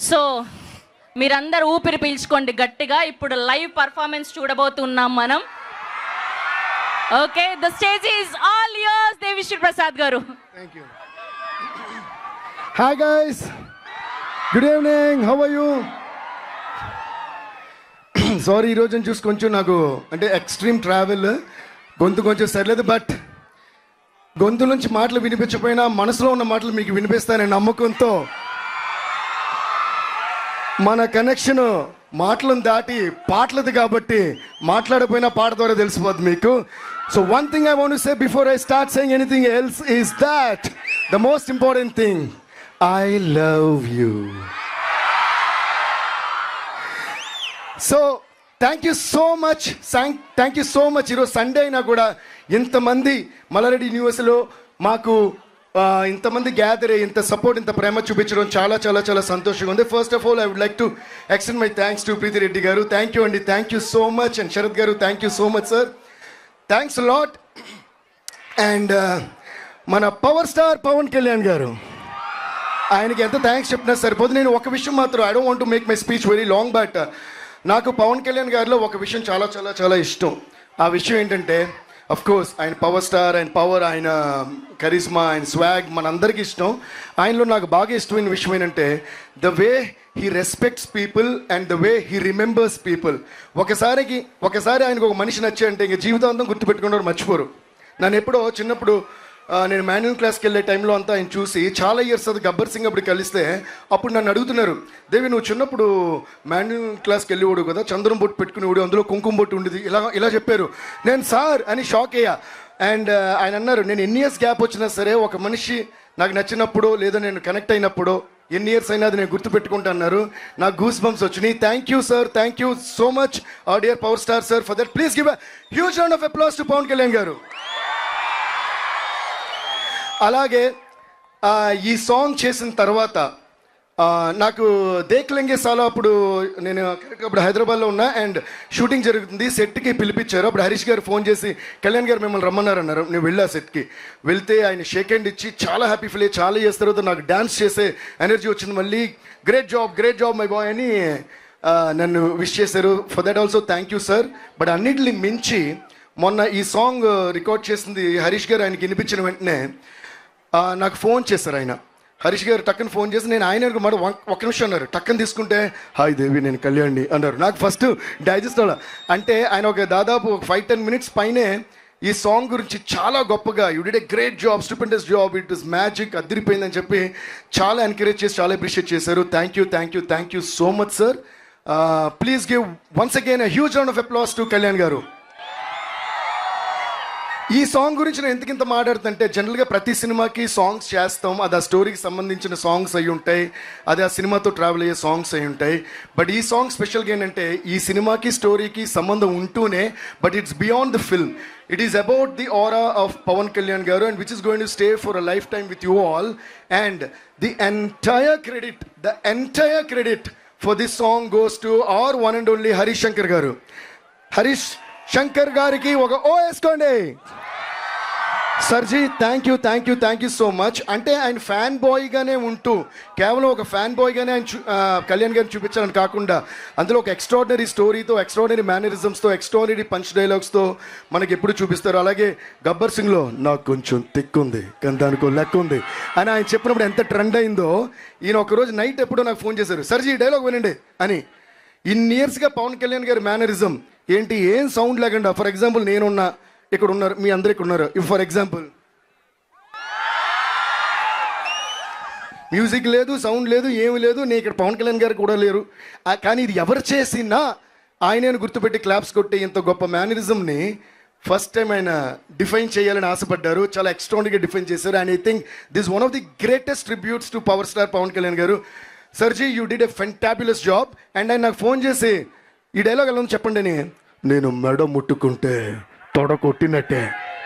So మీరందరూ ఊపిరి పీల్చుకోండి గట్టిగా. ఇప్పుడు లైవ్ పర్ఫార్మెన్స్ చూడబోతున్నాం మనం. Okay, the stage is all yours. Devi Sri Prasad garu. Thank you. Hi guys, good evening, how are you? Sorry, ఈరోజు చూసి కొంచెం నాకు అంటే ఎక్స్ట్రీమ్ ట్రావెల్, గొంతు కొంచెం సరిలేదు. బట్ గొంతు నుంచి మాటలు వినిపించకపోయినా మనసులో ఉన్న మాటలు మీకు వినిపిస్తాననే నమ్మకంతో మన కనెక్షన్ మాటలను దాటి పాటలది కాబట్టి మాట్లాడకపోయినా పాట ద్వారా తెలిసిపోద్ది మీకు. So one thing I want to say before I start saying anything else is that the most important thing, I love you. So thank you so much, thank you so much. ఈరోజు Sunday అయినా కూడా ఇంతమంది మల్లారెడ్డి యూనివర్సిటీలో మాకు ఇంతమంది gather అయ్యి ఇంత support, ఇంత ప్రేమ చూపించడం చాలా చాలా చాలా సంతోషంగా ఉంది. First of all I would like to extend my thanks to Preethi Reddy garu. Thank you అండి, thank you so much. And Sharath garu, thank you so much sir, thanks lot. And మన పవర్ స్టార్ పవన్ కళ్యాణ్ గారు, ఆయనకి ఎంత థ్యాంక్స్ చెప్పినా సరిపోదు. నేను ఒక విషయం మాత్రం, I don't want to make my speech very long, but నాకు పవన్ కళ్యాణ్ గారిలో ఒక విషయం చాలా చాలా చాలా ఇష్టం. ఆ విషయం ఏంటంటే, అఫ్ కోర్స్ ఆయన పవర్ స్టార్, ఆయన పవర్, ఆయన కరిస్మా, ఆయన స్వాగ్ మనందరికీ ఇష్టం. ఆయనలో నాకు బాగా ఇష్టమైన విషయం ఏంటంటే the way he respects people and the way he remembers people. ఒకసారి ఆయనకు ఒక మనిషి నచ్చాయంటే ఇంక జీవితాంతం గుర్తుపెట్టుకున్నారు, మర్చిపోరు. నన్ను ఎప్పుడో చిన్నప్పుడు నేను మాన్యువల్ క్లాస్కి వెళ్ళే టైంలో అంతా ఆయన చూసి చాలా ఇయర్స్ అది గబ్బర్ సింగ్ అప్పుడు కలిస్తే అప్పుడు నన్ను అడుగుతున్నారు, దేవి నువ్వు చిన్నప్పుడు మాన్యువల్ క్లాస్కి వెళ్ళేవాడు కదా, చంద్రం బొట్టు పెట్టుకునేవాడు, అందులో కుంకుమ బొట్టు ఉండేది, ఇలా చెప్పారు. నేను సార్ అని షాక్ అయ్యా. అండ్ ఆయన అన్నారు, నేను ఎన్ని ఇయర్స్ గ్యాప్ వచ్చినా సరే ఒక మనిషి నాకు నచ్చినప్పుడు లేదా నేను కనెక్ట్ అయినప్పుడు ఎన్ని ఇయర్స్ అయినా అది నేను గుర్తుపెట్టుకుంటా అన్నారు. నాకు గూస్ బంప్స్ వచ్చినాయి. Thank you sir, thank you so much our dear power star sir for that. Please give a huge round of applause to Pawan Kalyan garu. అలాగే ఈ సాంగ్ చేసిన తర్వాత నాకు దేక్లెంగే సాలో అప్పుడు నేను అప్పుడు హైదరాబాద్లో ఉన్నా అండ్ షూటింగ్ జరుగుతుంది. సెట్కి పిలిపించారు. అప్పుడు హరీష్ గారు ఫోన్ చేసి కళ్యాణ్ గారు మిమ్మల్ని రమ్మన్నారన్నారు. నేను వెళ్ళా సెట్కి. వెళ్తే ఆయన షేక్ హ్యాండ్ ఇచ్చి చాలా హ్యాపీ ఫీల్ అయ్యి చాలా చేసిన తర్వాత నాకు డ్యాన్స్ చేసే ఎనర్జీ వచ్చింది. మళ్ళీ గ్రేట్ జాబ్ మై బాయ్ అని నన్ను విష్ చేశారు. For that also thank you sir. But అన్నిటిని మించి మొన్న ఈ సాంగ్ రికార్డ్ చేసింది హరీష్ గారు. ఆయనకి వినిపించిన వెంటనే నాకు ఫోన్ చేశారు ఆయన. హరీష్ గారు టక్కన ఫోన్ చేసి నేను ఆయన మాట ఒక్క నిమిషం అన్నారు. టక్కన తీసుకుంటే హాయ్ దేవి నేను కళ్యాణ్ని అన్నారు. నాకు ఫస్ట్ డైజెస్ట్ అవ్వాలి. అంటే ఆయన ఒక దాదాపు 5-10 మినిట్స్ పైనే ఈ సాంగ్ గురించి చాలా గొప్పగా you did a great job, stupendous job, it is magic, అదిరిపోయిందని చెప్పి చాలా ఎంకరేజ్ చేసి చాలా అప్రిషియేట్ చేశారు. Thank you so much sir. Please give once again a huge round of applause to Kalyan garu. ఈ సాంగ్ గురించి నేను ఎందుకింత మాట్లాడుతుంటే, జనరల్గా ప్రతి సినిమాకి సాంగ్స్ చేస్తాం, అది ఆ స్టోరీకి సంబంధించిన సాంగ్స్ అయి ఉంటాయి, అది ఆ సినిమాతో ట్రావెల్ అయ్యే సాంగ్స్ అయి ఉంటాయి. బట్ ఈ సాంగ్ స్పెషల్గా ఏంటంటే ఈ సినిమాకి స్టోరీకి సంబంధం ఉంటూనే but it's beyond the film. It is about the aura of Pawan Kalyan garu and which is going to stay for a lifetime with you all. And the entire credit for this song goes to our one and only Harish Shankar garu. Harish Shankar గారికి ఒక ఓ వేసుకోండి. Sir ji thank you so much. అంటే ఆయన fan బాయ్గానే ఉంటూ కేవలం ఒక fan బాయ్గానే ఆయన కళ్యాణ్ గారిని చూపించాలని కాకుండా అందులో ఒక ఎక్స్ట్రాడినరీ స్టోరీతో, ఎక్స్ట్రాడినరీ మేనరిజమ్స్తో, ఎక్స్ట్రాడినరీ పంచ్ డైలాగ్స్తో మనకి ఎప్పుడు చూపిస్తారు. అలాగే గబ్బర్ సింగ్లో నాకు కొంచెం తిక్కుంది కానీ దానికో లెక్క ఉంది అని ఆయన చెప్పినప్పుడు ఎంత ట్రెండ్ అయిందో, ఈయన ఒకరోజు నైట్ ఎప్పుడో నాకు ఫోన్ చేశారు, సర్జీ డైలాగ్ వినండి అని. ఇన్ని ఇయర్స్గా పవన్ కళ్యాణ్ గారి మేనరిజం ఏంటి, ఏం సౌండ్ లేకుండా, ఫర్ ఎగ్జాంపుల్ నేనున్నా, ఇక్కడ ఉన్నారు, మీ అందరు ఇక్కడ ఉన్నారు, ఫర్ ఎగ్జాంపుల్ మ్యూజిక్ లేదు, సౌండ్ లేదు, ఏమి లేదు, నేను ఇక్కడ పవన్ కళ్యాణ్ గారు కూడా లేరు. కానీ ఇది ఎవరు చేసినా ఆయనను గుర్తుపెట్టి క్లాప్స్ కొట్టి ఇంత గొప్ప మేనరిజంని ఫస్ట్ టైం ఆయన డిఫైన్ చేయాలని ఆశపడ్డారు. చాలా ఎక్స్ట్రాడినరీగా డిఫైన్ చేశారు. And I think this one of the greatest tributes to power star Pawan Kalyan garu. Sir ji you did a fantabulous job. And ఆయన నాకు ఫోన్ చేసి ఈ డైలాగ్ ఎలా చెప్పండి అని, నేను మెడ ముట్టుకుంటే తొడ కొట్టినట్టే,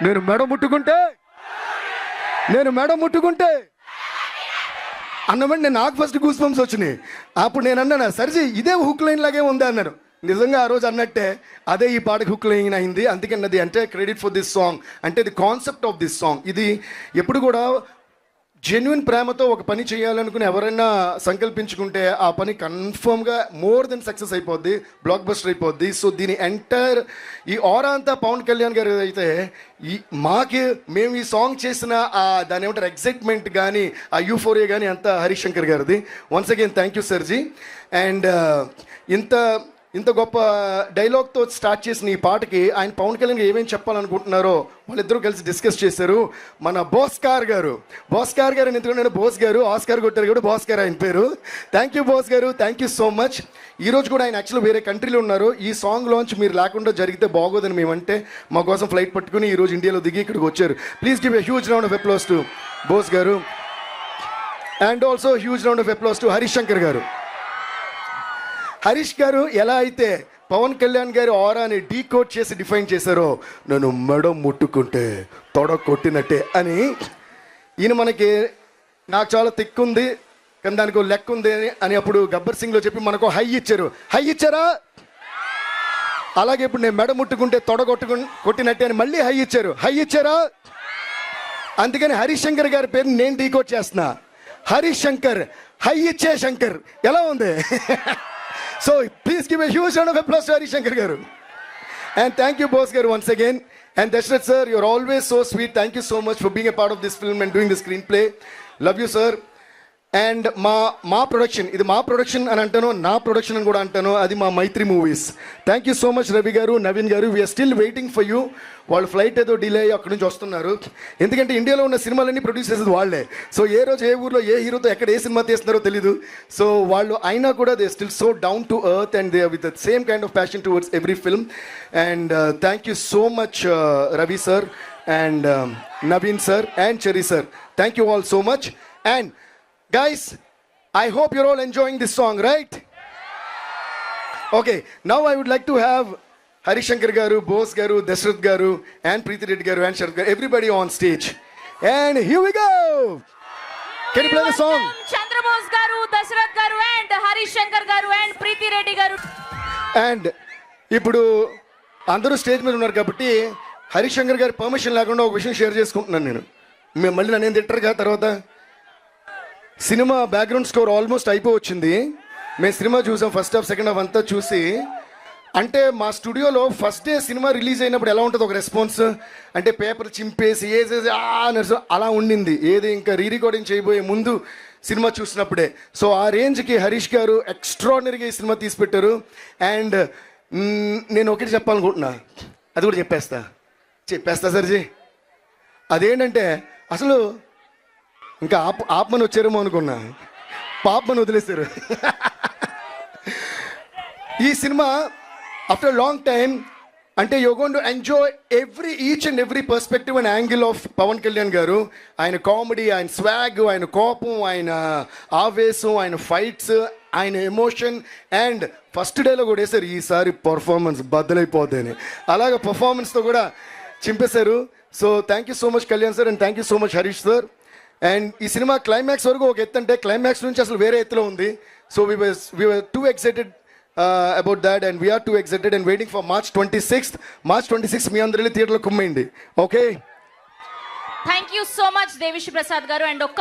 నేను మెడ ముట్టుకుంటే అన్నమాట. నాకు ఫస్ట్ గూస్ బంప్స్ వచ్చినాయి. అప్పుడు నేను అన్నాను, సర్జీ ఇదే హుక్ లైన్ లాగే ఉంది అన్నారు. నిజంగా ఆ రోజు అన్నట్టే అదే ఈ పాటకి హుక్ లైన్ అయింది. అందుకన్నది అంటే క్రెడిట్ ఫర్ దిస్ సాంగ్, అంటే the concept of this song. ఇది ఎప్పుడు కూడా జెన్యున్ ప్రేమతో ఒక పని చేయాలనుకుని ఎవరైనా సంకల్పించుకుంటే ఆ పని కన్ఫర్మ్గా మోర్ దెన్ సక్సెస్ అయిపోద్ది, బ్లాక్ బస్టర్ అయిపోద్ది. సో దీని ఎంటైర్ ఈ ఆరా అంతా పవన్ కళ్యాణ్ గారు అయితే మేము ఈ సాంగ్ చేసిన దాని ఏమంటారు ఎక్సైట్మెంట్ కానీ ఆ యూఫోరియా కానీ అంతా హరిశంకర్ గారిది. Once again thank you sir ji. And ఇంత గొప్ప డైలాగ్తో స్టార్ట్ చేసిన ఈ పాటకి ఆయన పవన్ కళ్యాణ్ ఏమేమి చెప్పాలనుకుంటున్నారో వాళ్ళిద్దరూ కలిసి డిస్కస్ చేశారు. మన భాస్కర్ గారు ఎందుకంటే నేను బోస్ గారు ఆస్కార్ కొట్టారు కూడా భాస్కర్ ఆయన పేరు. థ్యాంక్ యూ బోస్ గారు, థ్యాంక్ యూ సో మచ్. ఈరోజు కూడా ఆయన యాక్చువల్లీ వేరే కంట్రీలో ఉన్నారు. ఈ సాంగ్ లాంచ్ మీరు లేకుండా జరిగితే బాగోదని మేమంటే మా కోసం ఫ్లైట్ పట్టుకుని ఈరోజు ఇండియాలో దిగి ఇక్కడికి వచ్చారు. Please give a huge round of applause to Bose garu. And also huge round of applause to Harishankar garu. Harish గారు ఎలా అయితే పవన్ కళ్యాణ్ గారి ఆరాని డీకోడ్ చేసి డిఫైన్ చేశారో, నన్ను మెడ ముట్టుకుంటే తొడ కొట్టినట్టే అని ఈయన మనకి నాకు చాలా తిక్కుంది కానీ దానికి లెక్క ఉంది అని అప్పుడు గబ్బర్ సింగ్లో చెప్పి మనకు హై ఇచ్చారా? అలాగే ఇప్పుడు నేను మెడ ముట్టుకుంటే తొడ కొట్టినట్టే అని మళ్ళీ హై ఇచ్చారా? అందుకని హరిశంకర్ గారి పేరు నేను డీకోడ్ చేస్తున్నా. హరిశంకర్, హై ఇచ్చే శంకర్. ఎలా ఉంది? So please give a huge round of applause to Hari Shankar garu. And thank you boss garu once again. And Dashrath sir, you're always so sweet. Thank you so much for being a part of this film and doing the screenplay. Love you sir. And మా production, ఇది మా production అని అంటాను, నా production అని కూడా అంటాను, అది మా Mythri Movies. Thank you so much Ravi garu, Naveen garu. We're still waiting for you. వాళ్ళు ఫ్లైట్ ఏదో డిలే అయ్యి అక్కడి నుంచి వస్తున్నారు. ఎందుకంటే ఇండియాలో ఉన్న సినిమాలన్నీ ప్రొడ్యూస్ చేసేది వాళ్ళే. సో ఏ రోజు ఏ ఊర్లో ఏ హీరోతో ఎక్కడ ఏ సినిమా తీస్తున్నారో తెలీదు. సో వాళ్ళు అయినా కూడా they still so down to earth and they with the same kind of passion towards every film. And thank you so much Ravi sir and Naveen sir and cherry sir. Thank you all so much. And guys, I hope you're all enjoying this song, right? Okay, now I would like to have Hari Shankar garu, Bose garu, Dashrath garu and Preeti Reddy garu and Sharath garu, everybody on stage. And here we go. Can you play the song? Chandra Bose garu, Dashrath garu and Hari Shankar garu and Preeti Reddy garu. And ఇప్పుడు అందరూ stage మీద ఉన్నారు కాబట్టి హరిశంకర్ గారి permission లేకుండా ఒక విషయం share చేసుకుంటున్నాను నేను. మళ్ళీ నన్ను ఏం తిట్టరుగా తర్వాత. సినిమా బ్యాక్గ్రౌండ్ స్కోర్ ఆల్మోస్ట్ అయిపోవచ్చింది. మేము సినిమా చూసాం, ఫస్ట్ హాఫ్ సెకండ్ హాఫ్ అంతా చూసి. అంటే మా స్టూడియోలో ఫస్ట్ డే సినిమా రిలీజ్ అయినప్పుడు ఎలా ఉంటుంది ఒక రెస్పాన్స్ అంటే పేపర్ చింపేసి ఏసేసి అలా ఉండింది. ఏది ఇంకా రీ రికార్డింగ్ చేయబోయే ముందు సినిమా చూసినప్పుడే. సో ఆ రేంజ్కి హరీష్ గారు ఎక్స్ట్రాడినరీగా ఈ సినిమా తీసి పెట్టారు. అండ్ నేను ఒకటి చెప్పాలనుకుంటున్నా, అది కూడా చెప్పేస్తా సర్జీ. అదేంటంటే అసలు ఇంకా ఆపమని వచ్చారేమో అనుకున్నా, పాపమని వదిలేశారు. ఈ సినిమా ఆఫ్టర్ లాంగ్ టైమ్ అంటే you going to enjoy each and every perspective and angle of Pawan Kalyan garu. ఆయన కామెడీ, ఆయన స్వాగ్, ఆయన కోపం, ఆయన ఆవేశం, ఆయన ఫైట్స్, ఆయన ఎమోషన్. అండ్ ఫస్ట్ డేలో కూడా వేశారు ఈసారి పర్ఫార్మెన్స్ బద్దలైపోద్ది అని. అలాగే పర్ఫార్మెన్స్తో కూడా చింపేశారు. So thank you so much Kalyan sir and thank you so much Harish sir. And ఈ సినిమా క్లైమాక్స్ వరకు ఒక ఎత్తు అంటే క్లైమాక్స్ నుంచి అసలు వేరే ఎత్తులో ఉంది. So we were too excited about that and we are too excited and waiting for March 26th మీ అందరూ థియేటర్లో కుమ్మేయండి. Okay, thank you so much Devi Sri Prasad garu. And ఒక్క